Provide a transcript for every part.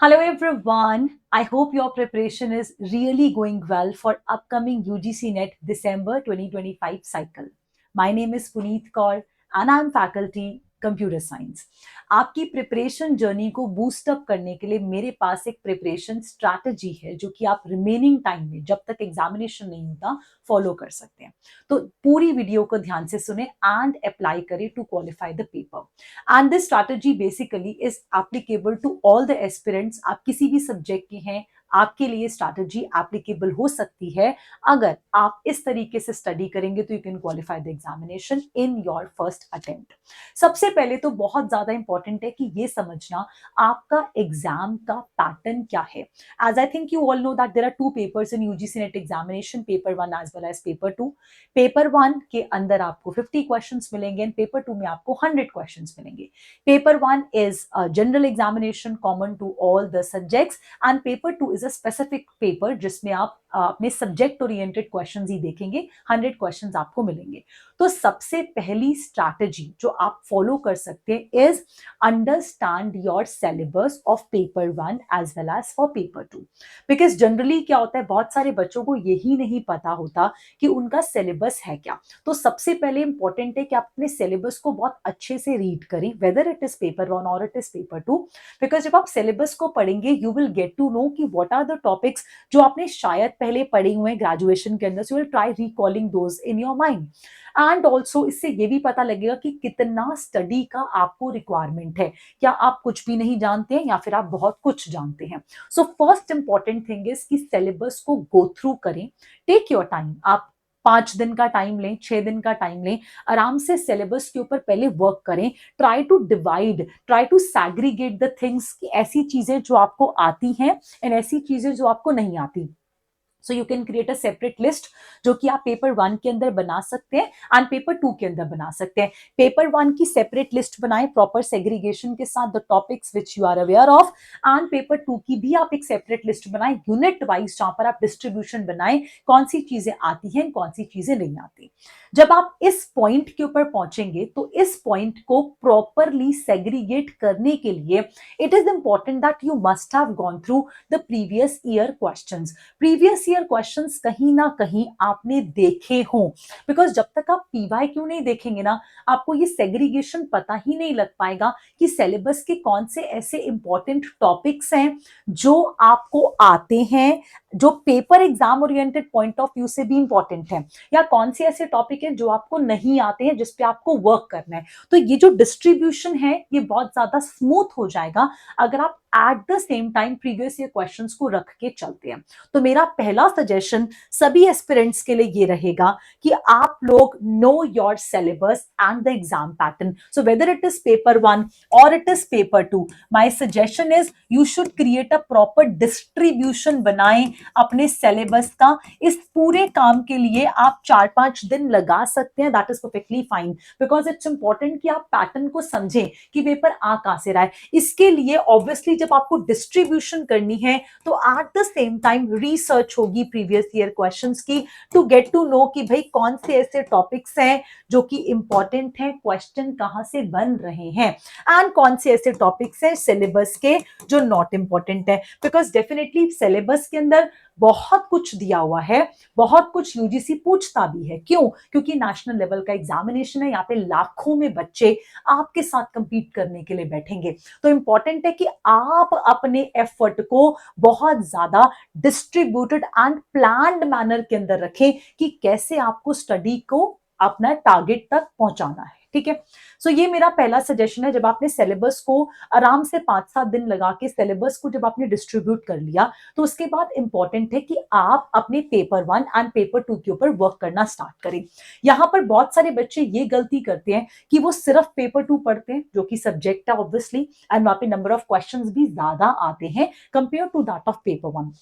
Hello everyone. I hope your preparation is really going well for upcoming UGC NET December 2025 cycle. My name is Puneet Kaur and I'm faculty computer science. आपकी preparation journey को boost up करने के लिए मेरे पास एक preparation strategy है जो कि आप रिमेनिंग टाइम में जब तक एग्जामिनेशन नहीं होता फॉलो कर सकते हैं। तो पूरी वीडियो को ध्यान से सुने एंड अप्लाई करें to qualify the paper. And this strategy basically is applicable to all the aspirants. आप किसी भी सब्जेक्ट के हैं, आपके लिए स्ट्रैटेजी एप्लीकेबल हो सकती है। अगर आप इस तरीके से स्टडी करेंगे तो you can qualify the examination in your first attempt. सबसे पहले तो बहुत ज्यादा इंपॉर्टेंट है कि ये समझना आपका एग्जाम का पैटर्न क्या है। As I think you all know that there are two papers in UGC NET examination, paper 1 as well as paper 2। Paper 1 के अंदर आपको 50 क्वेश्चंस मिलेंगे एंड पेपर 2 में आपको 100 क्वेश्चंस मिलेंगे। Paper 1 is a general examination common to all the subjects and paper 2 is a specific paper जिसमें आप अपने सब्जेक्ट ओरिएंटेड क्वेश्चंस ही देखेंगे। 100 क्वेश्चंस आपको मिलेंगे। तो सबसे पहली स्ट्रैटेजी जो आप फॉलो कर सकते हैं is understand your syllabus of paper 1 as well as for paper 2। Because generally क्या होता है, बहुत सारे बच्चों को यही नहीं पता होता कि उनका सिलेबस है क्या। तो सबसे पहले इंपॉर्टेंट है कि आप अपने सिलेबस को बहुत अच्छे से रीड करें, वेदर इट इज पेपर 1 और इट इज पेपर 2। बिकॉज जब आप सिलेबस को पढ़ेंगे you will get to know कि व्हाट आर द टॉपिक्स जो आपने शायद पहले पढ़े हुए हैं ग्रेजुएशन के अंदर। So you will try recalling those in your mind. And also इससे ये भी पता लगेगा कि कितना स्टडी का आपको रिक्वायरमेंट है। क्या आप कुछ भी नहीं जानते हैं या फिर आप बहुत कुछ जानते हैं। So first important thing is कि सिलेबस को गो थ्रू करें। Take your time. आप 5 दिन का टाइम लें, 6 दिन का टाइम लें, आराम से सिलेबस के ऊपर पहले वर्क करें। Try to divide, try to segregate the things कि ऐसी चीजें जो आपको आती हैं एंड ऐसी चीजें जो आपको नहीं आती। So you can create a separate list जो कि आप पेपर 1 के अंदर बना सकते हैं एंड पेपर 2 के अंदर बना सकते हैं। पेपर 1 की सेपरेट लिस्ट बनाएं प्रॉपर सेग्रीगेशन के साथ, the topics which you are aware of. And paper 2 की भी आप एक सेपरेट लिस्ट बनाएं यूनिट वाइज, जहां पर आप डिस्ट्रीब्यूशन बनाएं कौन सी चीजें आती हैं कौन सी चीजें नहीं आती। जब आप इस पॉइंट के ऊपर पहुंचेंगे तो इस पॉइंट को प्रॉपरली सेग्रीगेट करने के लिए it is important that you must have gone through the previous year questions. Previous year questions कहीं ना कहीं आपने देखे हों। बिकॉज जब तक आप पीवाईक्यू नहीं देखेंगे ना, आपको ये सेग्रीगेशन पता ही नहीं लग पाएगा कि सिलेबस के कौन से ऐसे इंपॉर्टेंट टॉपिक्स हैं जो आपको आते हैं, जो paper exam oriented point of view से भी इंपॉर्टेंट है, या कौन से ऐसे टॉपिक हैं जो आपको नहीं आते हैं जिस पे आपको वर्क करना है। तो ये जो डिस्ट्रीब्यूशन है ये बहुत ज्यादा स्मूथ हो जाएगा अगर आप eight the same time previous year questions को रख के चलते हैं। तो मेरा पहला सजेशन सभी एस्पिरेंट्स के लिए ये रहेगा कि आप लोग know your syllabus and the exam pattern. So whether it is paper 1 और it is paper 2, my suggestion is you should create a proper distribution बनाएं अपने सिलेबस का। इस पूरे काम के लिए आप 4-5 दिन लगा सकते हैं, that is perfectly fine. Because it's important कि आप पैटर्न को समझें कि पेपर आ कहां से रहा है। इसके लिए ऑब्वियसली जब आपको डिस्ट्रीब्यूशन करनी है तो eight the same time research होगी प्रीवियस ईयर क्वेश्चंस की, टू गेट टू नो कि भाई कौन से ऐसे टॉपिक्स हैं जो कि इंपॉर्टेंट हैं, क्वेश्चन कहां से बन रहे हैं, एंड कौन से ऐसे टॉपिक्स हैं सिलेबस के जो नॉट इंपॉर्टेंट है। बिकॉज डेफिनेटली सिलेबस के अंदर बहुत कुछ दिया हुआ है, बहुत कुछ यूजीसी पूछता भी है। क्यों? क्योंकि नेशनल लेवल का एग्जामिनेशन है, यहाँ पे लाखों में बच्चे आपके साथ कंपीट करने के लिए बैठेंगे। तो इंपॉर्टेंट है कि आप अपने एफर्ट को बहुत ज्यादा डिस्ट्रीब्यूटेड एंड प्लान्ड मैनर के अंदर रखें कि कैसे आपको स्टडी को अपना टारगेट तक पहुंचाना है। ठीक है। सो ये मेरा पहला सजेशन है। जब आपने सिलेबस को आराम से 5-7 दिन लगा के सिलेबस को जब आपने डिस्ट्रीब्यूट कर लिया तो उसके बाद इंपॉर्टेंट है कि आप अपने पेपर 1 एंड पेपर 2 के ऊपर वर्क करना स्टार्ट करें। यहां पर बहुत सारे बच्चे ये गलती करते हैं कि वो सिर्फ पेपर 2 पढ़ते हैं जो कि सब्जेक्ट है ऑब्वियसली, एंड वहां पे नंबर ऑफ क्वेश्चंस भी ज्यादा आते हैं compare to that of paper 1।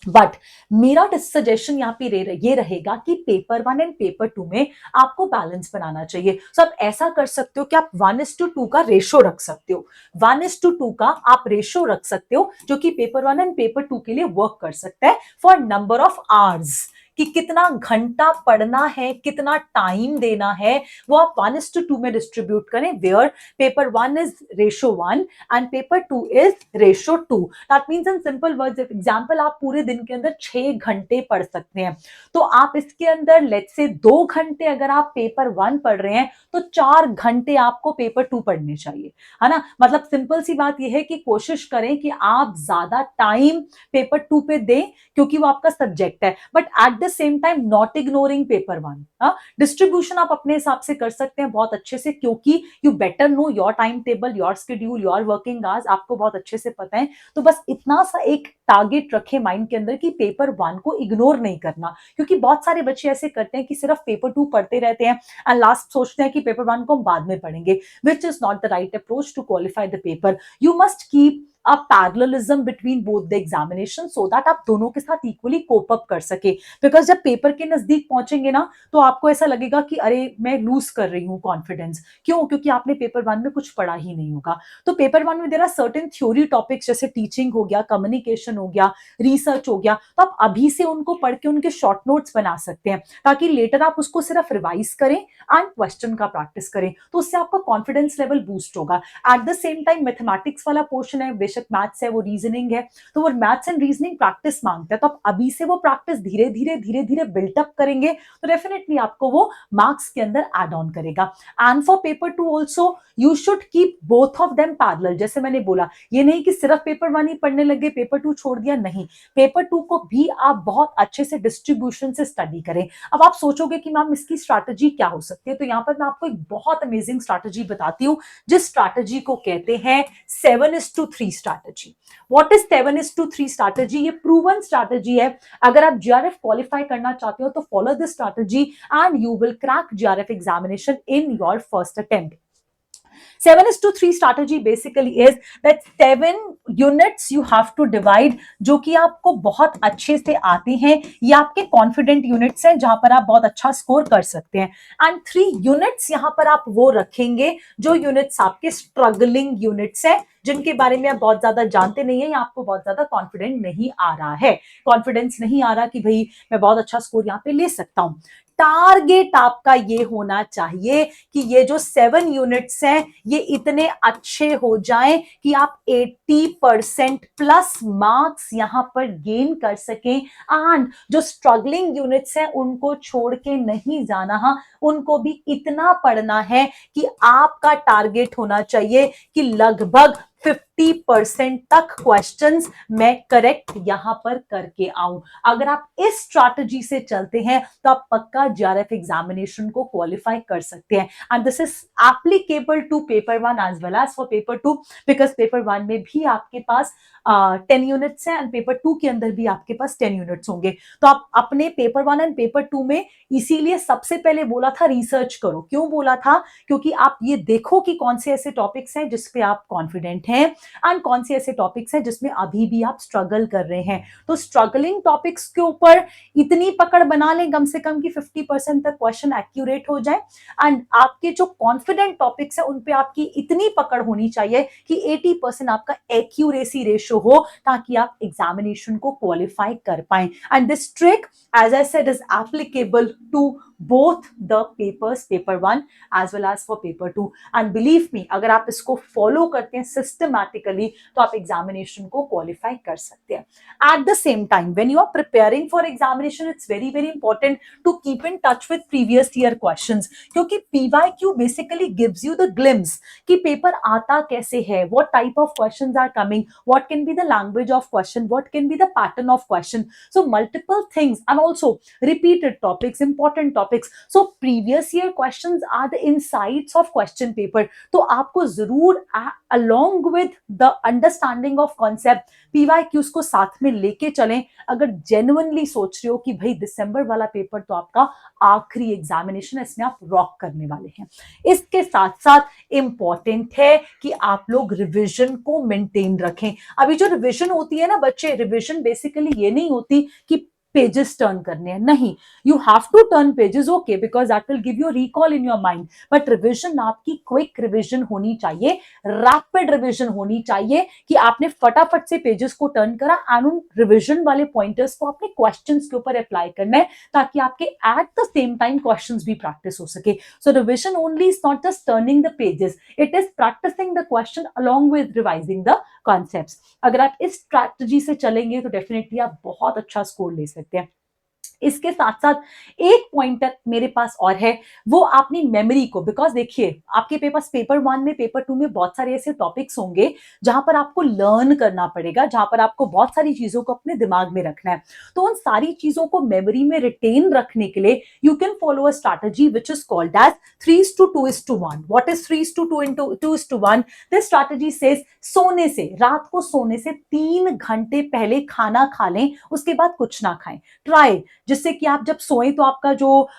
But मेरा सजेशन यहाँ पे ये रहेगा कि पेपर 1 एंड पेपर 2 में आपको बैलेंस बनाना चाहिए। सो आप ऐसा कर सकते हो कि आप 1:2 का रेशो रख सकते हो। 1:2 का आप रेशो रख सकते हो जो कि पेपर 1 एंड पेपर 2 के लिए वर्क कर सकता है फॉर नंबर ऑफ आवर्स। कि कितना घंटा पढ़ना है, कितना टाइम देना है, वो आप 1:2 में डिस्ट्रीब्यूट करें, where paper 1 is ratio 1 and paper 2 is ratio 2। That means in simple words, example आप पूरे दिन के अंदर 6 घंटे पढ़ सकते हैं, तो आप इसके अंदर लेट्स से 2 घंटे अगर आप पेपर 1 पढ़ रहे हैं तो 4 घंटे आपको पेपर 2 पढ़ने चाहिए, है ना। मतलब सिंपल सी बात यह है कि कोशिश करें कि आप ज्यादा टाइम पेपर 2 पे दें क्योंकि वो आपका सब्जेक्ट है, but at the same time not ignoring paper 1। Distribution आप अपने हिसाब से कर सकते हैं बहुत अच्छे से, क्योंकि you better know your time table, your schedule, your working hours, आपको बहुत अच्छे से पता है। तो बस इतना सा एक टारगेट रखे माइंड के अंदर कि पेपर 1 को इग्नोर नहीं करना, क्योंकि बहुत सारे बच्चे ऐसे करते हैं कि सिर्फ पेपर 2 पढ़ते रहते हैं एंड लास्ट सोचते हैं कि पेपर 1 को हम बाद में पढ़ेंगे, which is not the right approach to qualify the paper. You must keep a parallelism between both the examination so that आप दोनों के साथ इक्वली कोप अप कर सके, बिकॉज जब पेपर के नजदीक पहुंचेंगे ना तो आपको ऐसा लगेगा कि अरे मैं लूज कर रही हूँ कॉन्फिडेंस, क्यों? क्योंकि आपने पेपर 1 में कुछ पढ़ा ही नहीं होगा। तो पेपर 1 में there are certain theory topics जैसे टीचिंग हो गया, कम्युनिकेशन हो गया, रिसर्च हो गया, तो आप अभी से उनको पढ़ के उनके शॉर्ट नोट्स बना सकते हैं ताकि लेटर आप उसको सिर्फ रिवाइज करें एंड क्वेश्चन का प्रैक्टिस करें, तो उससे आपका कॉन्फिडेंस लेवल बूस्ट होगा। Eight the same time mathematics वाला पोर्शन है, बेशक मैथ्स है, वो रीजनिंग है, तो वो मैथ्स एंड रीजनिंग प्रैक्टिस मांगता है, तो आप अभी से वो प्रैक्टिस धीरे धीरे बिल्टअप करेंगे तो डेफिनेटली आपको वो मार्क्स के अंदर एड ऑन करेगा। And for paper 2 also you should keep both of them parallel. जैसे मैंने बोला, ये नहीं कि सिर्फ पेपर 1 ही पढ़ने लगे, पेपर 2 छोड़ दिया, नहीं, पेपर 2 को भी आप बहुत अच्छे से डिस्ट्रीब्यूशन से स्टडी करें। अब आप सोचोगे कि मैम इसकी स्ट्रैटेजी क्या हो सकती है, तो यहाँ पर मैं आपको एक बहुत अमेजिंग स्ट्रैटेजी बताती हूँ, जिस स्ट्रैटेजी को कहते हैं 7:3 स्ट्रैटेजी। What is 7:3 strategy? ये प्रूवन स्ट्रैटेजी है। अगर आप जीआरएफ क्वालिफाई करना चाहते हो तो follow this strategy and you will crack GRF examination in your first attempt. 7:3 strategy basically is that 7 units you have to divide, जो कि आपको बहुत अच्छे से आते हैं, ये आपके कॉन्फिडेंट यूनिट्स हैं जहां पर आप बहुत अच्छा स्कोर कर सकते हैं। एंड 3 यूनिट्स यहां पर आप वो रखेंगे जो यूनिट्स आपके स्ट्रगलिंग यूनिट्स हैं, जिनके बारे में आप बहुत ज्यादा जानते नहीं है या आपको बहुत ज्यादा कॉन्फिडेंट नहीं आ रहा है, कॉन्फिडेंस नहीं आ रहा कि भाई मैं बहुत अच्छा स्कोर यहाँ पे ले सकता हूं। टारगेट आपका ये होना चाहिए कि ये जो 7 यूनिट्स हैं ये इतने अच्छे हो जाएं कि आप 80% प्लस मार्क्स यहां पर गेन कर सकें। एंड जो स्ट्रगलिंग यूनिट्स हैं उनको छोड़ के नहीं जाना, हाँ, उनको भी इतना पढ़ना है कि आपका टारगेट होना चाहिए कि लगभग 50% तक क्वेश्चंस मैं करेक्ट यहां पर करके आऊं। अगर आप इस स्ट्रैटेजी से चलते हैं तो आप पक्का जीआरएफ एग्जामिनेशन को क्वालिफाई कर सकते हैं। And this is applicable to paper 1 as well as for paper 2, because paper 1 में भी आपके पास 10 यूनिट्स हैं एंड पेपर 2 के अंदर भी आपके पास 10 यूनिट्स होंगे। तो आप अपने पेपर 1 एंड पेपर 2 में इसीलिए सबसे पहले बोला था रिसर्च करो। क्यों बोला था? क्योंकि आप ये देखो कि कौन से ऐसे टॉपिक्स हैं जिसपे आप कॉन्फिडेंट हैं एंड कौन से ऐसे टॉपिक्स हैं जिसमें अभी भी आप स्ट्रगल कर रहे हैं। तो स्ट्रगलिंग टॉपिक्स के ऊपर इतनी पकड़ बना लें कम से कम कि 50% तक क्वेश्चन एक्यूरेट हो जाए, एंड आपके जो कॉन्फिडेंट टॉपिक्स है उन पे आपकी इतनी पकड़ होनी चाहिए कि 80% आपका एक्यूरेसी रेशियो हो ताकि आप एग्जामिनेशन को क्वालिफाई कर पाए। And this trick as I said is applicable to both the papers, paper 1 as well as for paper 2, and believe me अगर आप इसको फॉलो करते हैं सिस्टमैटिकली तो आप एग्जामिनेशन को क्वालिफाई कर सकते हैं। At the same time when you are preparing for examination it's very very important to keep in touch with previous year questions, क्योंकि PYQ basically gives you the glimpse कि paper आता कैसे है, what type of questions are coming, what can be the language of question, what can be the pattern of question, so multiple things and also repeated topics, important topics. So previous year questions are the insights of question paper. तो आपको जरूर along with the understanding of concept PYQs को साथ में लेके चलें। अगर genuinely सोच रहे हो कि भाई दिसंबर वाला पेपर तो आपका आखिरी एग्जामिनेशन है, इसमें आप रॉक करने वाले हैं। इसके साथ साथ इंपॉर्टेंट है कि आप लोग रिविजन को मेंटेन रखें। अभी जो रिविजन होती है ना बच्चे, रिविजन बेसिकली ये नहीं होती कि पेजेस टर्न करने हैं, नहीं, you have to turn pages, okay, because that will give you recall in your mind, but revision आपकी क्विक रिविजन होनी चाहिए, रैपिड रिविजन होनी चाहिए, कि आपने फटाफट से पेजेस को टर्न करा एंड उन रिविजन वाले पॉइंटर्स को आपने क्वेश्चंस के ऊपर अप्लाई करना है, ताकि आपके at the same time questions भी प्रैक्टिस हो सके. So revision only is not just turning the pages, it is practicing the question along with revising the concepts. अगर आप इस स्ट्रैटेजी से चलेंगे तो डेफिनेटली आप बहुत अच्छा स्कोर ले सकते हैं. इसके साथ साथ एक पॉइंटर मेरे पास और है, वो अपनी मेमोरी को, बिकॉज देखिए आपके पास पेपर 1 में, पेपर 2 में बहुत सारे ऐसे टॉपिक्स होंगे जहां पर आपको लर्न करना पड़ेगा, जहां पर आपको बहुत सारी चीजों को अपने दिमाग में रखना है. तो उन सारी चीजों को मेमोरी में रिटेन रखने के लिए you can follow a strategy which is called as 3:2:1. What is 3:2:1? This strategy says सोने से, रात को सोने से 3 घंटे पहले खाना खा लें, उसके बाद कुछ ना खाएं. ट्राई, जिससे कि आप जब सोएं तो आपका जो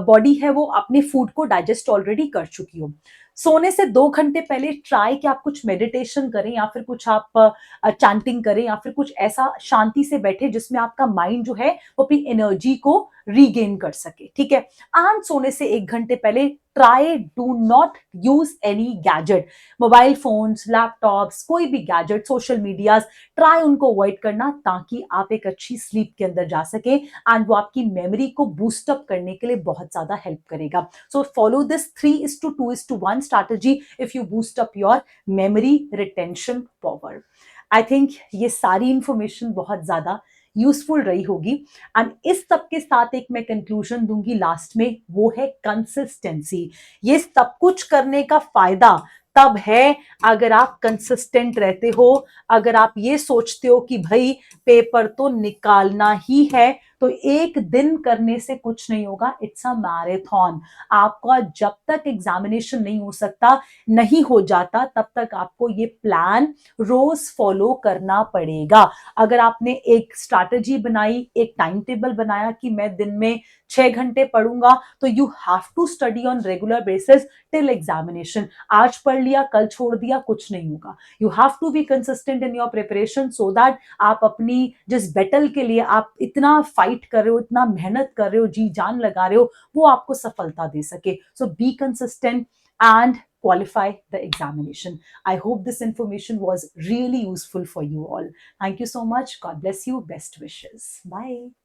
बॉडी है वो अपने फूड को डाइजेस्ट ऑलरेडी कर चुकी हो. सोने से 2 घंटे पहले ट्राई कि आप कुछ मेडिटेशन करें, या फिर कुछ आप चैंटिंग करें, या फिर कुछ ऐसा शांति से बैठे जिसमें आपका माइंड जो है वो अपनी एनर्जी को रीगेन कर सके. ठीक है. एंड सोने से 1 घंटे पहले try do not use any gadget, mobile phones, laptops, कोई भी गैजेट, सोशल मीडियाज, ट्राई उनको अवॉइड करना, ताकि आप एक अच्छी स्लीप के अंदर जा सके एंड वो आपकी मेमोरी को बूस्ट अप करने के लिए बहुत ज्यादा हेल्प करेगा. So follow this 3:2:1 strategy if you boost up your memory retention power. I think ये सारी इंफॉर्मेशन बहुत ज्यादा यूजफुल रही होगी. एंड इस सब के साथ एक मैं कंक्लूजन दूंगी लास्ट में, वो है कंसिस्टेंसी. ये सब कुछ करने का फायदा तब है अगर आप कंसिस्टेंट रहते हो, अगर आप ये सोचते हो कि भाई पेपर तो निकालना ही है, तो एक दिन करने से कुछ नहीं होगा. It's a marathon. आपका जब तक एग्जामिनेशन नहीं हो सकता, नहीं हो जाता, तब तक आपको ये प्लान रोज फॉलो करना पड़ेगा. अगर आपने एक स्ट्रैटेजी बनाई, एक टाइम टेबल बनाया कि मैं दिन में 6 घंटे पढ़ूंगा, तो you have to study on regular basis till examination. आज पढ़ लिया, कल छोड़ दिया, कुछ नहीं होगा. You have to be consistent in your preparation, so that आप अपनी जिस बैटल के लिए आप इतना फाइट कर रहे हो, इतना मेहनत कर रहे हो, जी जान लगा रहे हो, वो आपको सफलता दे सके. So be consistent and qualify the examination. I hope this information was really useful for you all. Thank you so much. God bless you. Best wishes. Bye.